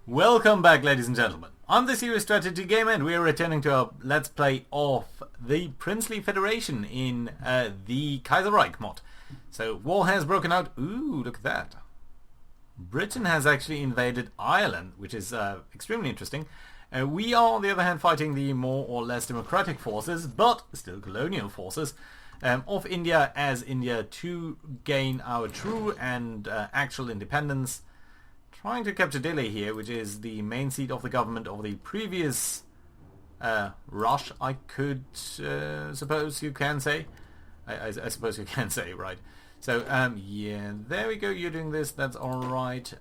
Welcome back, ladies and gentlemen. I'm the Serious Strategy Gamer and we're returning to our Let's Play of the Princely Federation in the Kaiserreich mod. So, war has broken out. Ooh, look at that. Britain has actually invaded Ireland, which is extremely interesting. We are, on the other hand, fighting the more or less democratic forces, but still colonial forces, of India as India to gain our true and actual independence. Trying to capture Delhi here, which is the main seat of the government of the previous Rush, I could suppose you can say. I suppose you can say, right. So, yeah, there we go, you're doing this, that's alright.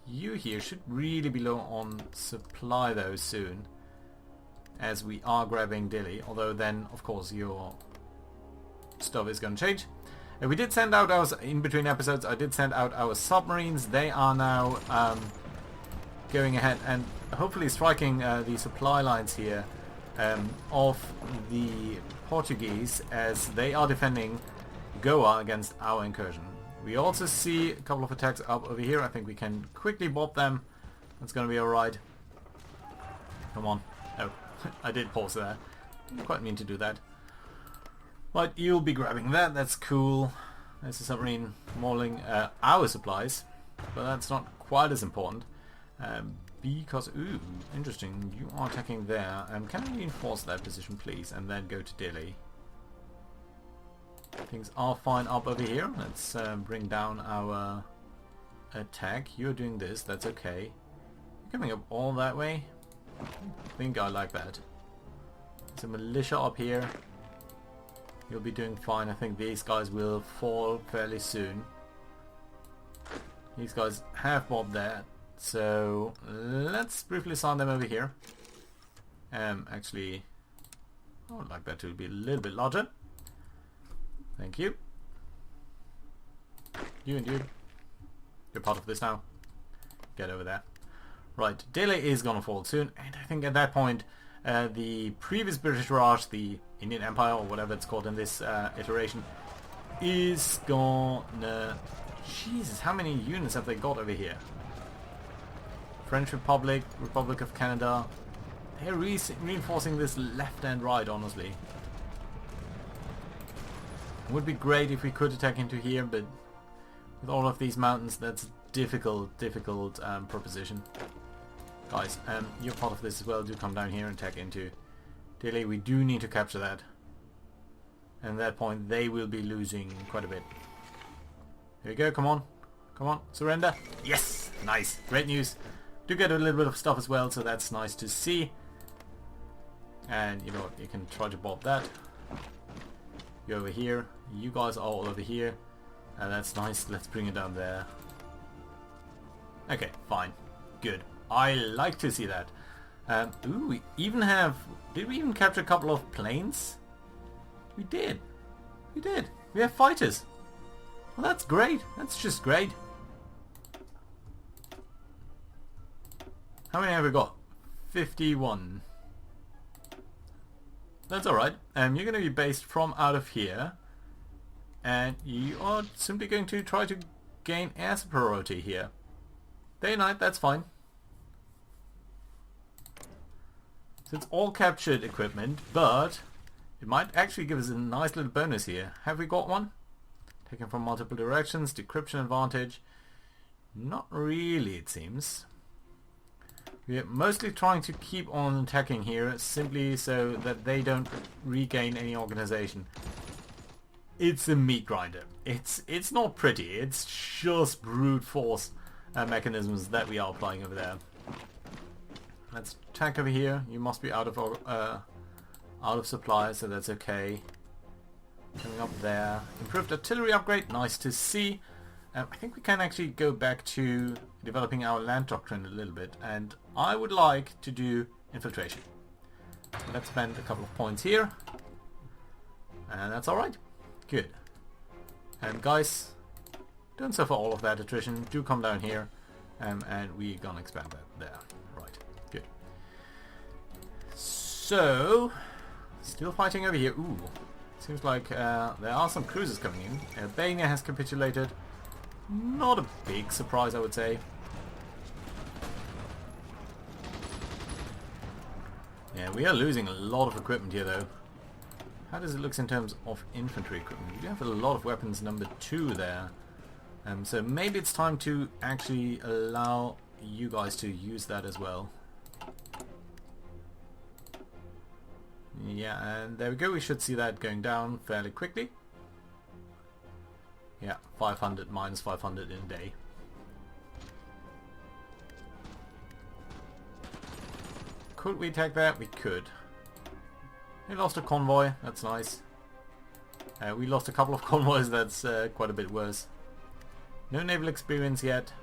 You here should really be low on supply though soon, as we are grabbing Delhi, although then, of course, your stuff is going to change. We did send out our, in between episodes, I did send out our submarines. They are now going ahead and hopefully striking the supply lines here of the Portuguese as they are defending Goa against our incursion. We also see a couple of attacks up over here. I think we can quickly bob them. That's going to be alright. Come on. Oh, I did pause there. Didn't quite mean to do that. Right, you'll be grabbing that, that's cool. There's a submarine mauling our supplies, but that's not quite as important. Because, ooh, interesting, you are attacking there. Can I reinforce that position, please, and then go to Delhi? Things are fine up over here. Let's bring down our attack. You're doing this, that's okay. You're coming up all that way? I think I like that. There's a militia up here. You'll be doing fine. I think these guys will fall fairly soon. These guys have bobbed there. So let's briefly assign them over here. Actually, I would like that to be a little bit larger. Thank you. You and you. You're part of this now. Get over there. Right, Delhi is gonna fall soon, and I think at that point the previous British Raj, the Indian Empire or whatever it's called in this iteration, is gonna... Jesus, how many units have they got over here? French Republic, Republic of Canada. They're reinforcing this left and right, honestly. It would be great if we could attack into here, but with all of these mountains, that's difficult proposition. Guys, you're part of this as well. Do come down here and attack into Delhi. We do need to capture that. And at that point, they will be losing quite a bit. Here we go. Come on. Come on. Surrender. Yes. Nice. Great news. Do get a little bit of stuff as well, so that's nice to see. And you know what? You can try to bob that. You're over here. You guys are all over here. And that's nice. Let's bring it down there. Okay. Fine. Good. I like to see that. Ooh, we even have... Did we even capture a couple of planes? We did. We did. We have fighters. Well, that's great. That's just great. How many have we got? 51. That's alright. You're going to be based from out of here. And you are simply going to try to gain air superiority here. Day and night, that's fine. So it's all captured equipment, but it might actually give us a nice little bonus here. Have we got one? Taken from multiple directions, decryption advantage. Not really, it seems. We're mostly trying to keep on attacking here, simply so that they don't regain any organization. It's a meat grinder. It's not pretty. It's just brute force mechanisms that we are applying over there. Let's attack over here. You must be out of supply, so that's okay. Coming up there. Improved artillery upgrade. Nice to see. I think we can actually go back to developing our land doctrine a little bit, and I would like to do infiltration. Let's spend a couple of points here, and that's alright. Good. And guys, don't suffer all of that attrition. Do come down here, and we're gonna expand that there. Right. Good. So, still fighting over here. Ooh, seems like there are some cruisers coming in. Albania has capitulated. Not a big surprise, I would say. Yeah, we are losing a lot of equipment here though. How does it look in terms of infantry equipment? We do have a lot of weapons number 2 there. So maybe it's time to actually allow you guys to use that as well. Yeah, and there we go. We should see that going down fairly quickly. Yeah, 500 minus 500 in a day. Could we take that? We could. We lost a convoy. That's nice. We lost a couple of convoys. That's quite a bit worse. No naval experience yet.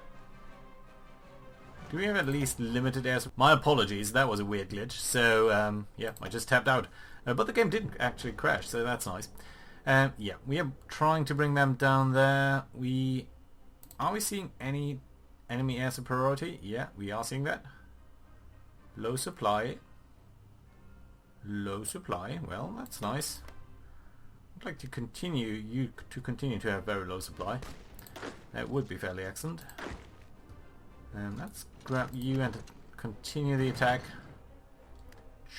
Do we have at least limited air support? My apologies, that was a weird glitch. So, yeah, I just tapped out. But the game didn't actually crash, so that's nice. Yeah, we are trying to bring them down there. Are we seeing any enemy air superiority? Yeah, we are seeing that. Low supply. Low supply. Well, that's nice. I'd like to continue to have very low supply. That would be fairly excellent. Let's grab you and continue the attack.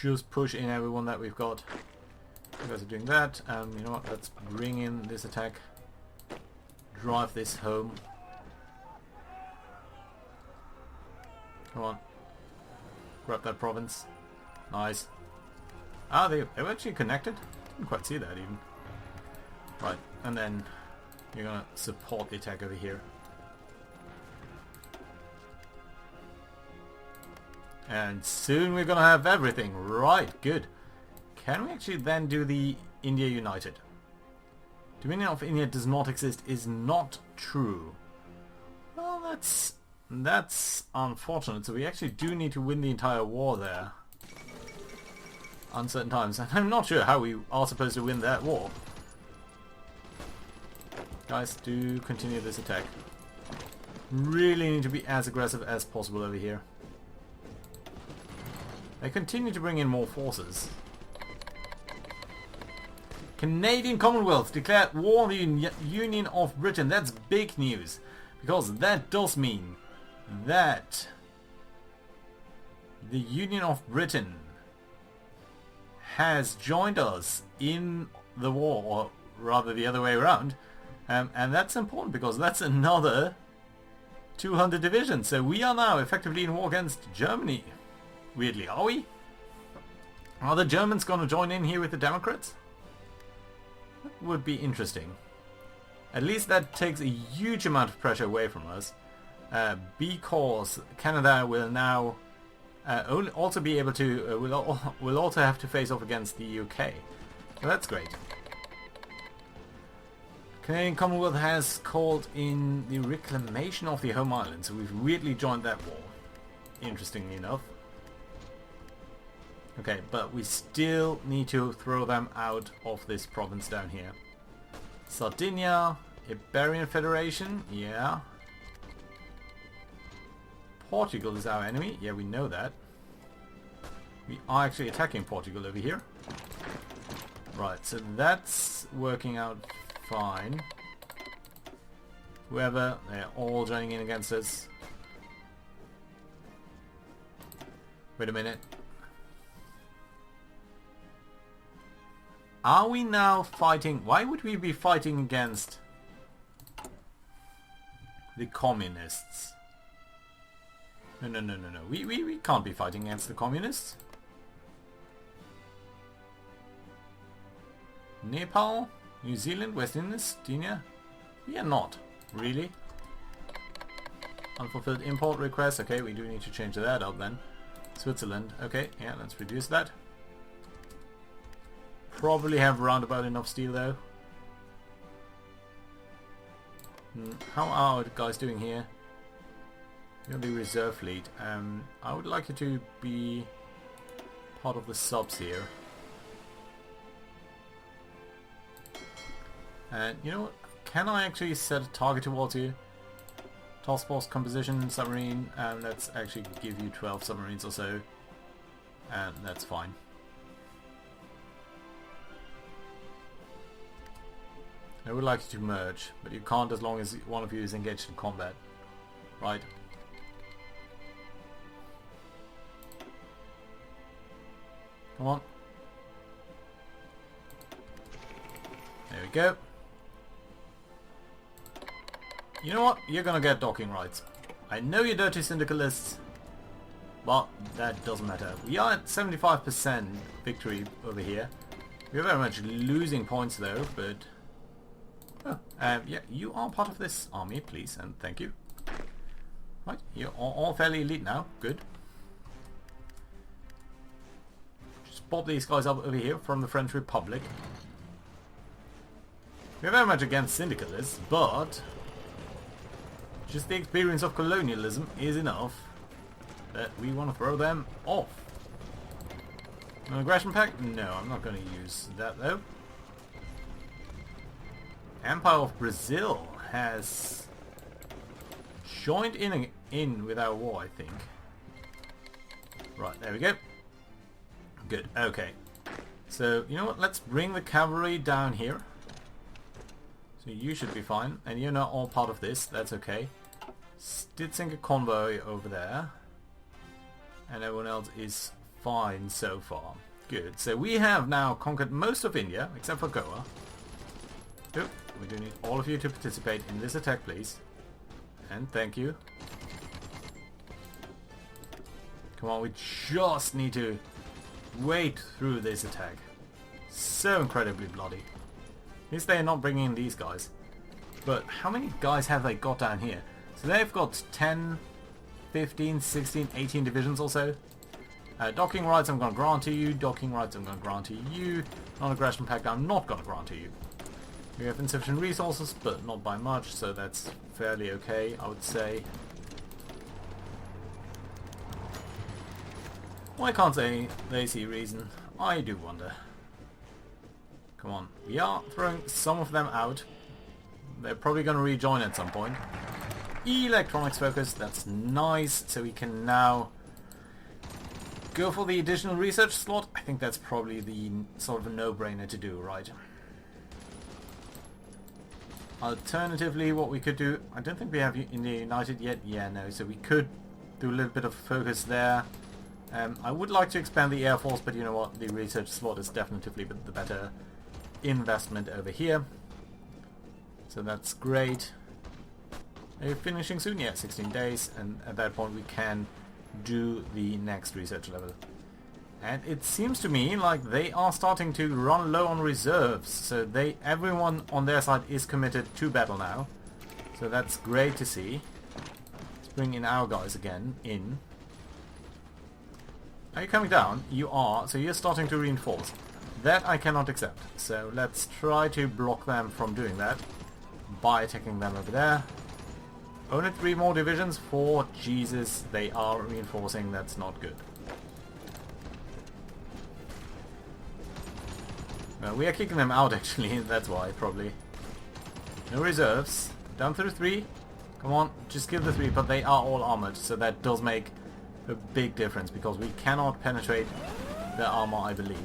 Just push in everyone that we've got. You guys are doing that. You know what? Let's bring in this attack. Drive this home. Come on. Grab that province. Nice. Ah, they were actually connected? Didn't quite see that even. Right, and then you're gonna support the attack over here. And soon we're gonna have everything. Right, good. Can we actually then do the India United? Dominion of India does not exist is not true. Well, that's unfortunate. So we actually do need to win the entire war there. Uncertain times. And I'm not sure how we are supposed to win that war. Guys, do continue this attack. Really need to be as aggressive as possible over here. They continue to bring in more forces. Canadian Commonwealth declared war on the Union of Britain. That's big news. Because that does mean that the Union of Britain has joined us in the war, or rather the other way around. And that's important because that's another 200 divisions. So we are now effectively in war against Germany. Weirdly, are we? Are the Germans going to join in here with the Democrats? That would be interesting. At least that takes a huge amount of pressure away from us. Because Canada will now also be able to will also have to face off against the UK. So that's great. Canadian Commonwealth has called in the reclamation of the home island, so we've weirdly joined that war. Interestingly enough. Okay, but we still need to throw them out of this province down here. Sardinia, Iberian Federation, yeah. Portugal is our enemy, yeah, we know that. We are actually attacking Portugal over here. Right, so that's working out fine. Whoever, they're all joining in against us. Wait a minute. Are we now fighting? Why would we be fighting against the communists? No. We can't be fighting against the communists. Nepal? New Zealand? West Indies? Dina? We are not. Really? Unfulfilled import request. Okay, we do need to change that up then. Switzerland. Okay, yeah, let's reduce that. Probably have roundabout enough steel though. How are the guys doing here? You're the reserve fleet. I would like you to be part of the subs here. And you know what? Can I actually set a target towards you? Task force composition submarine, and let's actually give you 12 submarines or so. And that's fine. I would like you to merge, but you can't as long as one of you is engaged in combat. Right. Come on. There we go. You know what? You're gonna get docking rights. I know you're dirty syndicalists, but that doesn't matter. We are at 75% victory over here. We're very much losing points though, but... Oh, yeah, you are part of this army, please, and thank you. Right, you're all fairly elite now. Good. Just pop these guys up over here from the French Republic. We're very much against syndicalists, but just the experience of colonialism is enough that we want to throw them off. An aggression pact? No, I'm not going to use that though. Empire of Brazil has joined in with our war, I think. Right, there we go. Good, okay. So, you know what, let's bring the cavalry down here. So you should be fine, and you're not all part of this, that's okay. Did sink a convoy over there. And everyone else is fine so far. Good, so we have now conquered most of India, except for Goa. Oh, we do need all of you to participate in this attack, please. And thank you. Come on, we just need to wait through this attack. So incredibly bloody. At least they're not bringing in these guys. But how many guys have they got down here? So they've got 10, 15, 16, 18 divisions or so. Docking rights I'm going to grant to you. Docking rights I'm going to grant to you. Non-aggression pact I'm not going to grant to you. We have insufficient resources, but not by much, so that's fairly okay, I would say. Why can't they see reason? I do wonder. Come on, we are throwing some of them out. They're probably going to rejoin at some point. Electronics focus, that's nice, so we can now go for the additional research slot. I think that's probably the sort of a no-brainer to do, right? Alternatively, what we could do, I don't think we have India United yet. Yeah, no, so we could do a little bit of focus there. I would like to expand the Air Force, but you know what, the research slot is definitely the better investment over here. So that's great. Are you finishing soon? Yeah, 16 days, and at that point we can do the next research level. And it seems to me like they are starting to run low on reserves, so everyone on their side is committed to battle now. So that's great to see. Let's bring in our guys again in. Are you coming down? You are, so you're starting to reinforce. That I cannot accept, so let's try to block them from doing that by attacking them over there. Only 3 more divisions? 4, Jesus, they are reinforcing, that's not good. No, we are kicking them out actually, that's why, probably. No reserves. Down through 3. Come on, just give the 3, but they are all armored, so that does make a big difference, because we cannot penetrate their armor, I believe.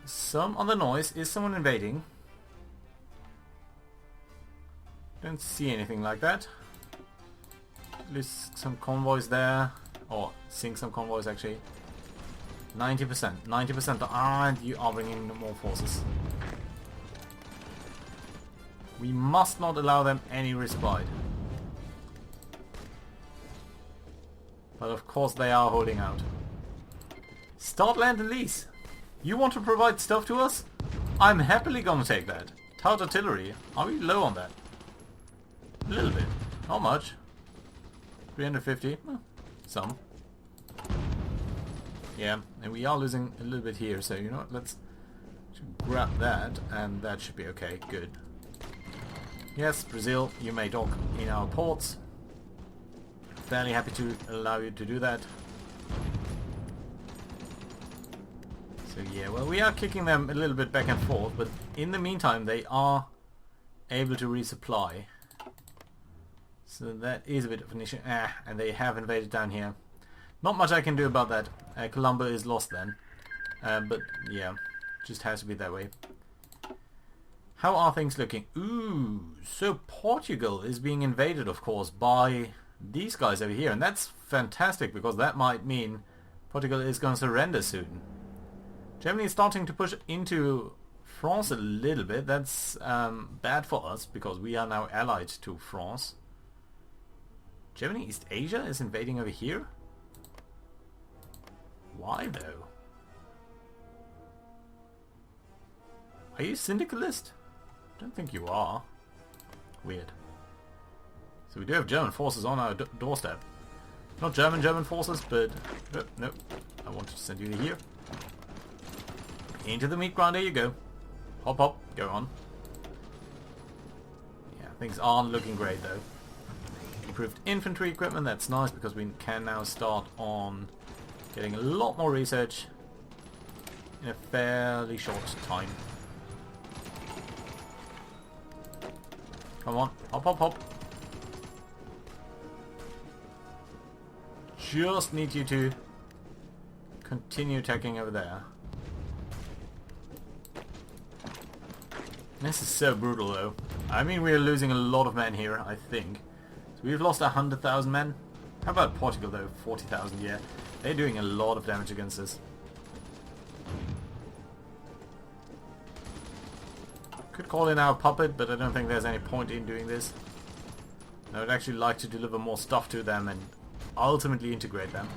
Some other noise. Is someone invading? Don't see anything like that. Lose some convoys there. Or sink some convoys actually. 90%. 90%. And you are bringing in more forces. We must not allow them any respite. But of course they are holding out. Start land and lease. You want to provide stuff to us? I'm happily gonna take that. Towed artillery. Are we low on that? A little bit. Not much. 350. Some. Yeah, and we are losing a little bit here, so you know what, let's grab that, and that should be okay, good. Yes, Brazil, you may dock in our ports. Fairly happy to allow you to do that. So yeah, well, we are kicking them a little bit back and forth, but in the meantime they are able to resupply. So that is a bit of an issue. And they have invaded down here. Not much I can do about that. Colombo is lost then. But yeah, just has to be that way. How are things looking? Ooh, so Portugal is being invaded, of course, by these guys over here. And that's fantastic, because that might mean Portugal is going to surrender soon. Germany is starting to push into France a little bit. That's bad for us because we are now allied to France. Germany, East Asia is invading over here? Why though? Are you syndicalist? Don't think you are. Weird. So we do have German forces on our doorstep. Not German forces, but... Oh, no. I wanted to send you here. Into the meat grinder you go. Hop hop. Go on. Yeah, things aren't looking great though. Improved infantry equipment. That's nice because we can now start on getting a lot more research in a fairly short time. Come on. Hop hop hop. Just need you to continue attacking over there. This is so brutal though. I mean, we're losing a lot of men here, I think. So we've lost 100,000 men. How about Portugal though? 40,000, yeah. They're doing a lot of damage against us. Could call in our puppet, but I don't think there's any point in doing this. I would actually like to deliver more stuff to them and ultimately integrate them.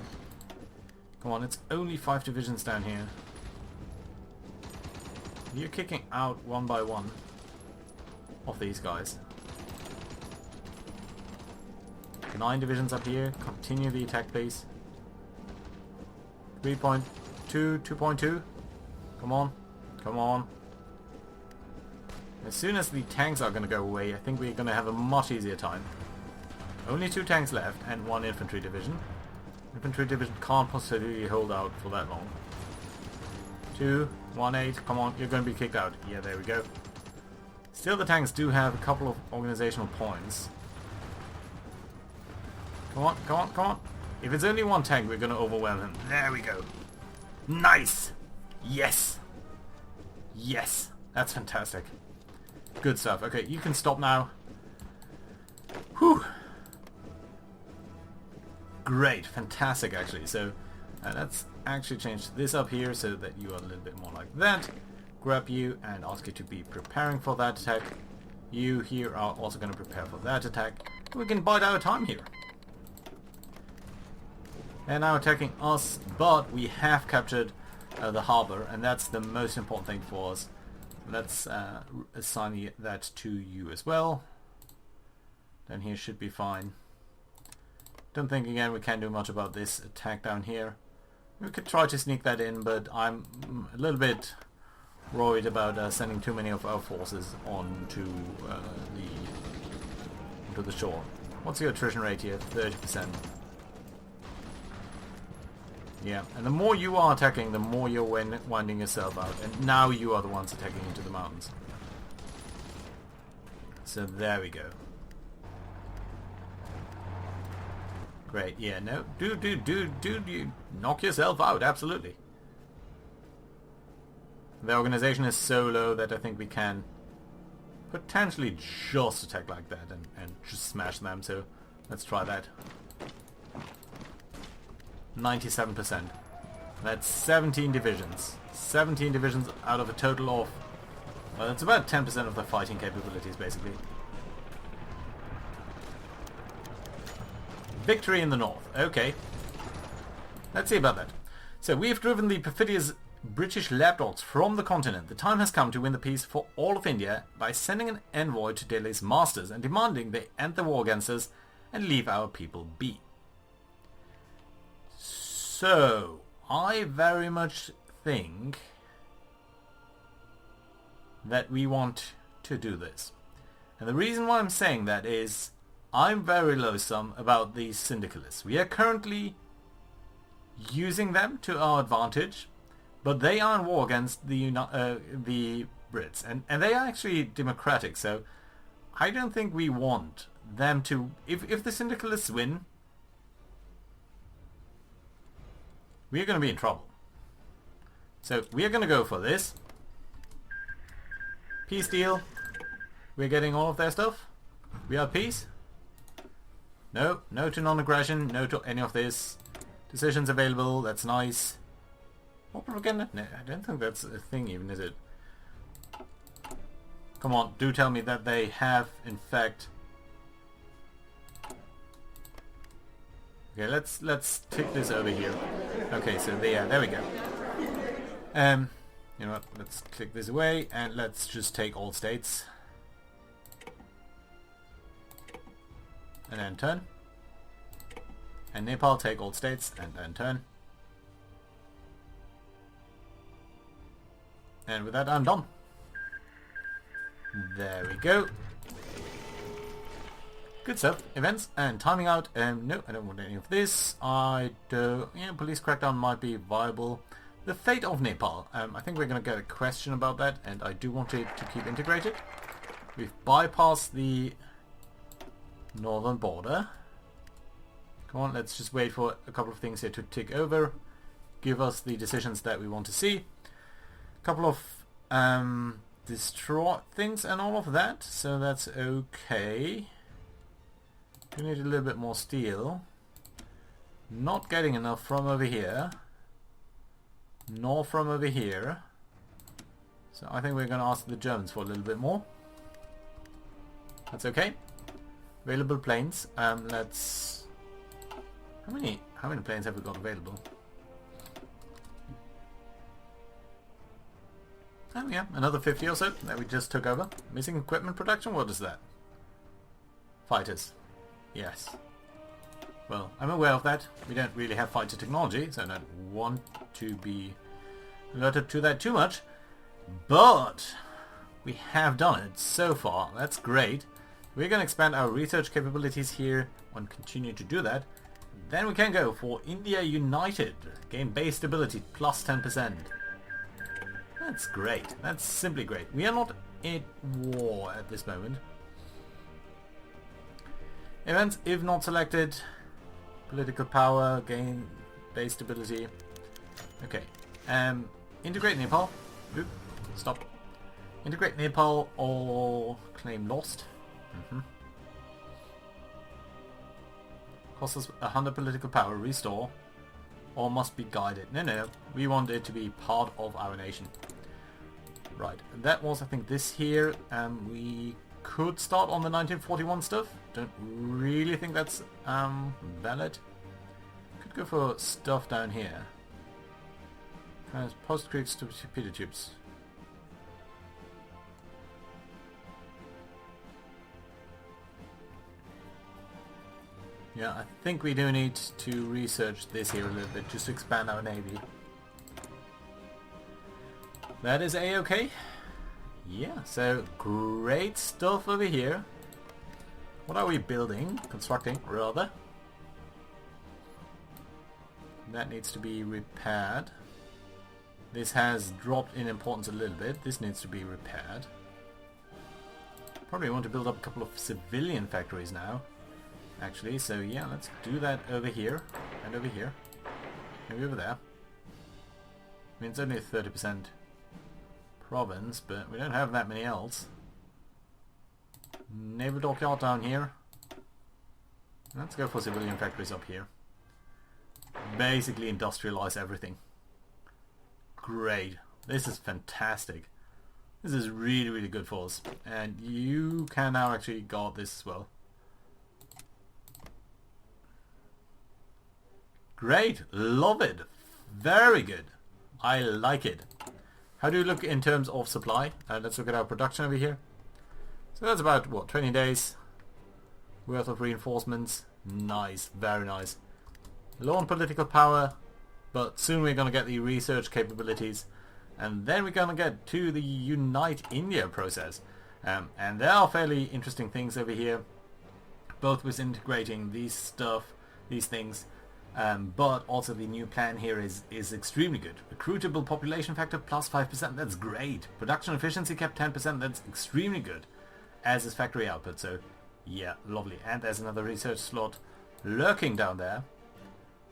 Come on, it's only 5 divisions down here. You're kicking out one by one of these guys. 9 divisions up here. Continue the attack, please. 3.2, 2.2. Come on. Come on. As soon as the tanks are going to go away, I think we're going to have a much easier time. Only 2 tanks left and 1 infantry division. Infantry division can't possibly hold out for that long. 2, 1, 8. Come on, you're going to be kicked out. Yeah, there we go. Still, the tanks do have a couple of organizational points. Come on, come on, come on. If it's only 1 tank, we're going to overwhelm him. There we go. Nice! Yes! Yes! That's fantastic. Good stuff. Okay, you can stop now. Whew! Great. Fantastic, actually. So, let's actually change this up here so that you are a little bit more like that. Grab you and ask you to be preparing for that attack. You here are also going to prepare for that attack. We can bide our time here. They're now attacking us, but we have captured the harbor, and that's the most important thing for us. Let's assign that to you as well. Then here should be fine. Don't think again we can do much about this attack down here. We could try to sneak that in, but I'm a little bit worried about sending too many of our forces onto the shore. What's your attrition rate here? 30%. Yeah, and the more you are attacking, the more you're winding yourself out. And now you are the ones attacking into the mountains. So there we go. Great, yeah, no. Dude, you knock yourself out, absolutely. The organization is so low that I think we can potentially just attack like that and just smash them, so let's try that. 97%. That's 17 divisions. 17 divisions out of a total of... well, it's about 10% of the fighting capabilities, basically. Victory in the north. Okay. Let's see about that. So, we have driven the perfidious British lapdogs from the continent. The time has come to win the peace for all of India by sending an envoy to Delhi's masters and demanding they end the war against us and leave our people be. So, I very much think that we want to do this. And the reason why I'm saying that is I'm very loathsome about these syndicalists. We are currently using them to our advantage, but they are in war against the Brits. And they are actually democratic, so I don't think we want them to... If the syndicalists win, we are going to be in trouble. So we are going to go for this. Peace deal. We're getting all of their stuff. We are at peace. No to non-aggression. No to any of this. Decisions available, that's nice. What propaganda? No, I don't think that's a thing even, is it? Come on, do tell me that they have, in fact... Okay, let's tick this over here. Okay, so there we go. You know what, let's click this away, and let's just take all states. And then turn. And Nepal, take all states, and then turn. And with that, I'm done. There we go. Good stuff. Events and timing out. No, I don't want any of this. I do. Yeah, police crackdown might be viable. The fate of Nepal. I think we're going to get a question about that, and I do want it to keep integrated. We've bypassed the northern border. Come on, let's just wait for a couple of things here to tick over. Give us the decisions that we want to see. A couple of destroy things and all of that, so that's okay. We need a little bit more steel. Not getting enough from over here, nor from over here. So I think we're going to ask the Germans for a little bit more. That's okay. Available planes. Let's. How many planes have we got available? Oh yeah, another 50 or so that we just took over. Missing equipment production. What is that? Fighters. Yes. Well, I'm aware of that. We don't really have fighter technology, so I don't want to be alerted to that too much. But we have done it so far. That's great. We're going to expand our research capabilities here and continue to do that. Then we can go for India United. Gain base stability plus 10%. That's great. That's simply great. We are not at war at this moment. Events, if not selected. Political power, gain base stability. Okay. Integrate Nepal. Oop, stop. Integrate Nepal or claim lost. Costs us 100 political power, restore, or must be guided. No, we want it to be part of our nation. Right, that was I think this here. We could start on the 1941 stuff. Don't really think that's valid. Could go for stuff down here. Post-create torpedo tubes. Yeah, I think we do need to research this here a little bit just to expand our navy. That is a-okay. Yeah, so great stuff over here. What are we building? Constructing, rather. That needs to be repaired. This has dropped in importance a little bit. This needs to be repaired. Probably want to build up a couple of civilian factories now. Actually, so yeah, let's do that over here and over here. Maybe over there. I mean, it's only a 30% province, but we don't have that many else. Naval dockyard down here. Let's go for civilian factories up here. Basically industrialize everything. Great. This is fantastic. This is really, really good for us. And you can now actually guard this as well. Great, love it, very good, I like it. How do you look in terms of supply? Let's look at our production over here. So that's about, what, 20 days worth of reinforcements. Nice, very nice. Low on political power, but soon we're going to get the research capabilities, and then we're going to get to the Unite India process. And there are fairly interesting things over here, both with integrating these things. But also the new plan here is extremely good. Recruitable population factor plus 5%, that's great. Production efficiency kept 10%, that's extremely good. As is factory output, so yeah, lovely. And there's another research slot lurking down there.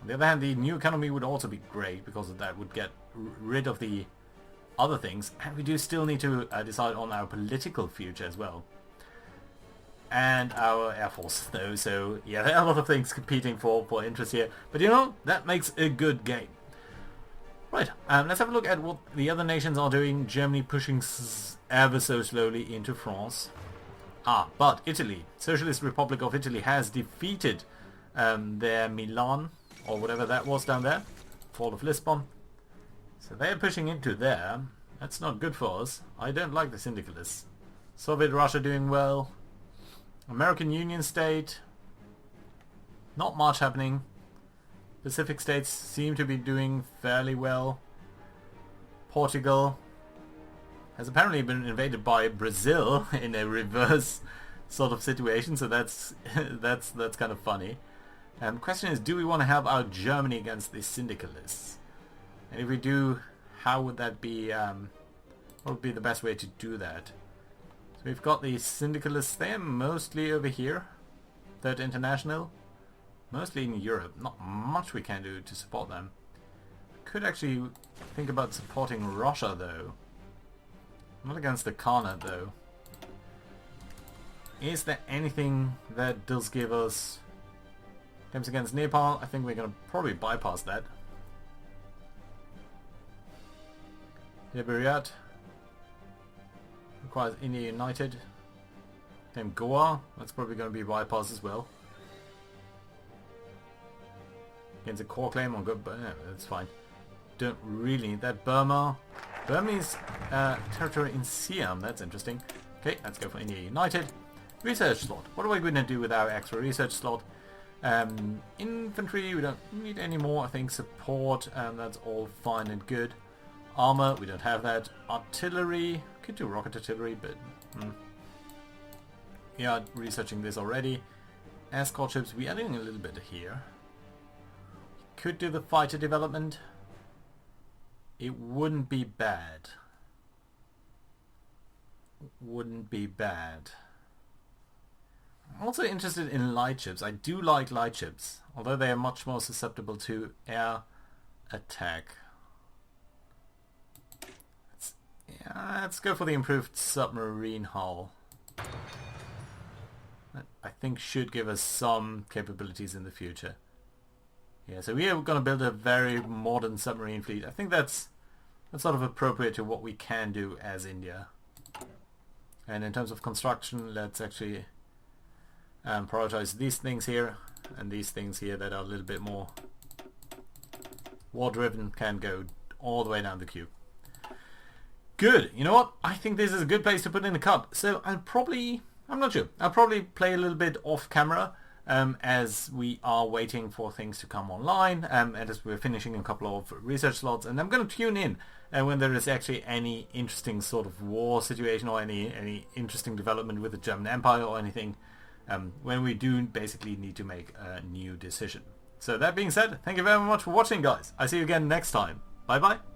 On the other hand, the new economy would also be great because of that would get rid of the other things. And we do still need to decide on our political future as well. and our Air Force though, so yeah, there are a lot of things competing for interest here, but you know, that makes a good game. Right, let's have a look at what the other nations are doing. Germany pushing ever so slowly into France. But Italy, Socialist Republic of Italy, has defeated their Milan, or whatever that was down there, fall of Lisbon. So they're pushing into there. That's not good for us. I don't like the syndicalists. Soviet Russia doing well. American Union State, not much happening. Pacific states seem to be doing fairly well. Portugal has apparently been invaded by Brazil in a reverse sort of situation, so that's kind of funny. The question is, do we want to help out Germany against the syndicalists? And if we do, how would that be? What would be the best way to do that? So we've got the syndicalists there, mostly over here. Third International. Mostly in Europe. Not much we can do to support them. Could actually think about supporting Russia though. Not against the Khanate though. Is there anything that does give us claims against Nepal? I think we're going to probably bypass that. Liberia requires India United. Then Goa, that's probably going to be bypassed as well. Against a core claim on good, but yeah, that's fine. Don't really need that. Burmese territory in Siam, that's interesting. Okay, let's go for India United. Research slot. What are we going to do with our extra research slot? Infantry, we don't need any more. I think support, that's all fine and good. Armor, we don't have that. Artillery, could do rocket artillery, but yeah, researching this already. Escort ships, we are doing a little bit here. Could do the fighter development. It wouldn't be bad. Wouldn't be bad. I'm also interested in light ships. I do like light ships, although they are much more susceptible to air attack. Let's go for the improved submarine hull. That I think should give us some capabilities in the future. Yeah, so we are going to build a very modern submarine fleet. I think that's sort of appropriate to what we can do as India. And in terms of construction, let's actually prioritize these things here, and these things here that are a little bit more war-driven can go all the way down the queue. Good. You know what? I think this is a good place to put in the cut. So I'm not sure. I'll probably play a little bit off camera. As we are waiting for things to come online, and as we're finishing a couple of research slots, and I'm going to tune in when there is actually any interesting sort of war situation or any interesting development with the German Empire or anything, when we do basically need to make a new decision. So that being said, thank you very much for watching, guys. I see you again next time. Bye bye.